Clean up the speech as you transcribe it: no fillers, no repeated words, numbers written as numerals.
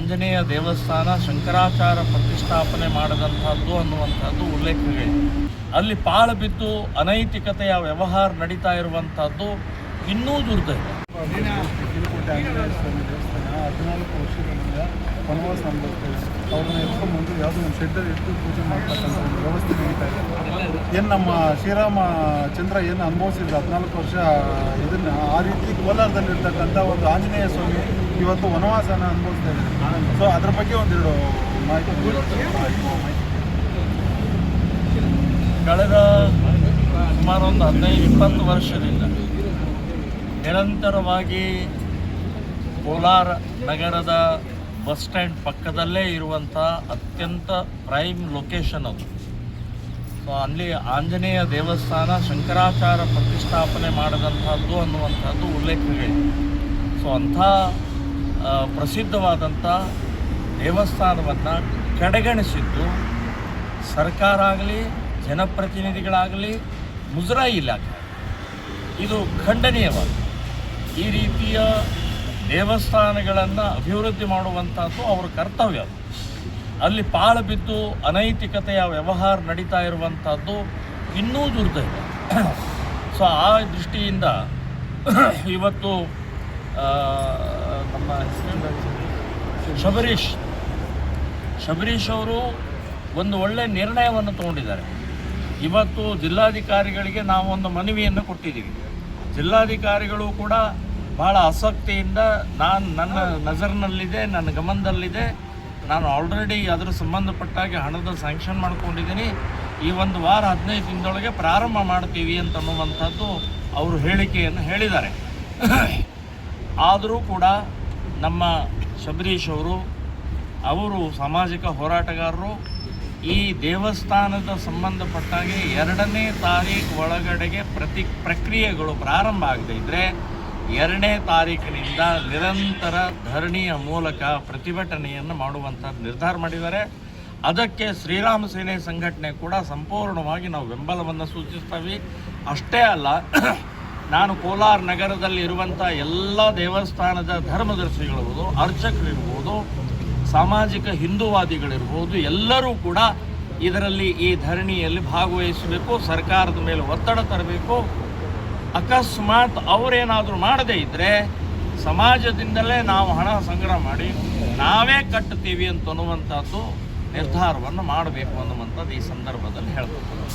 ಆಂಜನೇಯ ದೇವಸ್ಥಾನ ಶಂಕರಾಚಾರ್ಯ ಪ್ರತಿಷ್ಠಾಪನೆ ಮಾಡಿದಂಥದ್ದು ಅನ್ನುವಂಥದ್ದು ಉಲ್ಲೇಖಗಳಿದೆ. ಅಲ್ಲಿ ಪಾಳು ಬಿದ್ದು ಅನೈತಿಕತೆಯ ವ್ಯವಹಾರ ನಡೀತಾ ಇರುವಂಥದ್ದು ಇನ್ನೂ ದುರ್ದೈವ. ಕಿಲುಕೋಟೆ ಆಂಜನೇಯ ಸ್ವಾಮಿ ದೇವಸ್ಥಾನ 14 ವರ್ಷಗಳಿಂದ ವನವಾಸ ಅನುಭವಿಸ್ತಾರೆ. ಅವ್ರನ್ನ ಎತ್ಕೊಂಡ್ಬಂದು ಯಾವುದೋ ಒಂದು ಶೆಡ್ಡಲ್ಲಿ ಇಟ್ಟು ಪೂಜೆ ಮಾಡ್ತಕ್ಕಂಥ ಒಂದು ವ್ಯವಸ್ಥೆ ನಡೀತಾ ಇದೆ. ಏನು ನಮ್ಮ ಶ್ರೀರಾಮಚಂದ್ರ ಏನು ಅನುಭವಿಸಿದ್ರು 14 ವರ್ಷ ಇದನ್ನು ಆ ರೀತಿ ಕೋಲಾರದಲ್ಲಿರ್ತಕ್ಕಂಥ ಒಂದು ಆಂಜನೇಯ ಸ್ವಾಮಿ ಇವತ್ತು ವನವಾಸನ ಅನುಭವಿಸ್ತಾ ಇದ್ದಾರೆ. ಸೊ ಅದ್ರ ಬಗ್ಗೆ ಒಂದೆರಡು ಮಾಹಿತಿ. ಕಳೆದ ಸುಮಾರು ಒಂದು 15-20 ವರ್ಷದಿಂದ ನಿರಂತರವಾಗಿ ಕೋಲಾರ ನಗರದ ಬಸ್ ಸ್ಟ್ಯಾಂಡ್ ಪಕ್ಕದಲ್ಲೇ ಇರುವಂಥ ಅತ್ಯಂತ ಪ್ರೈಮ್ ಲೊಕೇಶನ್ ಅದು. ಸೊ ಅಲ್ಲಿ ಆಂಜನೇಯ ದೇವಸ್ಥಾನ ಶಂಕರಾಚಾರ್ಯ ಪ್ರತಿಷ್ಠಾಪನೆ ಮಾಡಿದಂಥದ್ದು ಅನ್ನುವಂಥದ್ದು ಉಲ್ಲೇಖಗಳಿದೆ. ಸೊ ಅಂಥ ಪ್ರಸಿದ್ಧವಾದಂಥ ದೇವಸ್ಥಾನವನ್ನು ಕಡೆಗಣಿಸಿದ್ದು ಸರ್ಕಾರ ಆಗಲಿ ಜನಪ್ರತಿನಿಧಿಗಳಾಗಲಿ ಮುಜರಾಯಿ ಇಲಾಖೆ, ಇದು ಖಂಡನೀಯವಾದ. ಈ ರೀತಿಯ ದೇವಸ್ಥಾನಗಳನ್ನು ಅಭಿವೃದ್ಧಿ ಮಾಡುವಂಥದ್ದು ಅವರ ಕರ್ತವ್ಯ. ಅಲ್ಲಿ ಪಾಳು ಬಿದ್ದು ಅನೈತಿಕತೆಯ ವ್ಯವಹಾರ ನಡೀತಾ ಇರುವಂಥದ್ದು ಇನ್ನೂ ದುರ್ದೈವ. ಸೊ ಆ ದೃಷ್ಟಿಯಿಂದ ಇವತ್ತು ನಮ್ಮ ಶಬರೀಶ್ ಅವರು ಒಂದು ಒಳ್ಳೆಯ ನಿರ್ಣಯವನ್ನು ತಗೊಂಡಿದ್ದಾರೆ. ಇವತ್ತು ಜಿಲ್ಲಾಧಿಕಾರಿಗಳಿಗೆ ನಾವು ಒಂದು ಮನವಿಯನ್ನು ಕೊಟ್ಟಿದ್ದೀವಿ. ಜಿಲ್ಲಾಧಿಕಾರಿಗಳು ಕೂಡ ಭಾಳ ಆಸಕ್ತಿಯಿಂದ ನನ್ನ ನಜರ್ನಲ್ಲಿದೆ, ನನ್ನ ಗಮನದಲ್ಲಿದೆ, ನಾನು ಆಲ್ರೆಡಿ ಅದರ ಸಂಬಂಧಪಟ್ಟಾಗಿ ಹಣದ ಸ್ಯಾಂಕ್ಷನ್ ಮಾಡ್ಕೊಂಡಿದ್ದೀನಿ, ಈ ಒಂದು ವಾರ 15 ದಿನದೊಳಗೆ ಪ್ರಾರಂಭ ಮಾಡ್ತೀವಿ ಅಂತನ್ನುವಂಥದ್ದು ಅವರು ಹೇಳಿಕೆಯನ್ನು ಹೇಳಿದ್ದಾರೆ. ಆದರೂ ಕೂಡ ನಮ್ಮ ಶಬರೀಶ್ ಅವರು ಸಾಮಾಜಿಕ ಹೋರಾಟಗಾರರು. ಈ ದೇವಸ್ಥಾನದ ಸಂಬಂಧಪಟ್ಟಾಗೆ 2ನೇ ತಾರೀಕು ಒಳಗಡೆಗೆ ಪ್ರಕ್ರಿಯೆಗಳು ಪ್ರಾರಂಭ ಆಗದೇ ಇದ್ದರೆ 2ನೇ ತಾರೀಕಿನಿಂದ ನಿರಂತರ ಧರಣಿಯ ಮೂಲಕ ಪ್ರತಿಭಟನೆಯನ್ನು ಮಾಡುವಂಥ ನಿರ್ಧಾರ ಮಾಡಿದ್ದಾರೆ. ಅದಕ್ಕೆ ಶ್ರೀರಾಮ ಸೇನೆ ಸಂಘಟನೆ ಕೂಡ ಸಂಪೂರ್ಣವಾಗಿ ನಾವು ಬೆಂಬಲವನ್ನು ಸೂಚಿಸ್ತೀವಿ. ಅಷ್ಟೇ ಅಲ್ಲ, ನಾನು ಕೋಲಾರ ನಗರದಲ್ಲಿ ಇರುವಂಥ ಎಲ್ಲ ದೇವಸ್ಥಾನದ ಧರ್ಮದರ್ಶಿಗಳಿರ್ಬೋದು, ಅರ್ಚಕರಿರ್ಬೋದು, ಸಾಮಾಜಿಕ ಹಿಂದೂವಾದಿಗಳಿರ್ಬೋದು, ಎಲ್ಲರೂ ಕೂಡ ಇದರಲ್ಲಿ ಈ ಧರಣಿಯಲ್ಲಿ ಭಾಗವಹಿಸಬೇಕು, ಸರ್ಕಾರದ ಮೇಲೆ ಒತ್ತಡ ತರಬೇಕು. ಅಕಸ್ಮಾತ್ ಅವರೇನಾದರೂ ಮಾಡದೇ ಇದ್ದರೆ ಸಮಾಜದಿಂದಲೇ ನಾವು ಹಣ ಸಂಗ್ರಹ ಮಾಡಿ ನಾವೇ ಕಟ್ಟುತ್ತೀವಿ ಅಂತನ್ನುವಂಥದ್ದು ನಿರ್ಧಾರವನ್ನು ಮಾಡಬೇಕು ಅನ್ನುವಂಥದ್ದು ಈ ಸಂದರ್ಭದಲ್ಲಿ ಹೇಳ್ಬೋದು.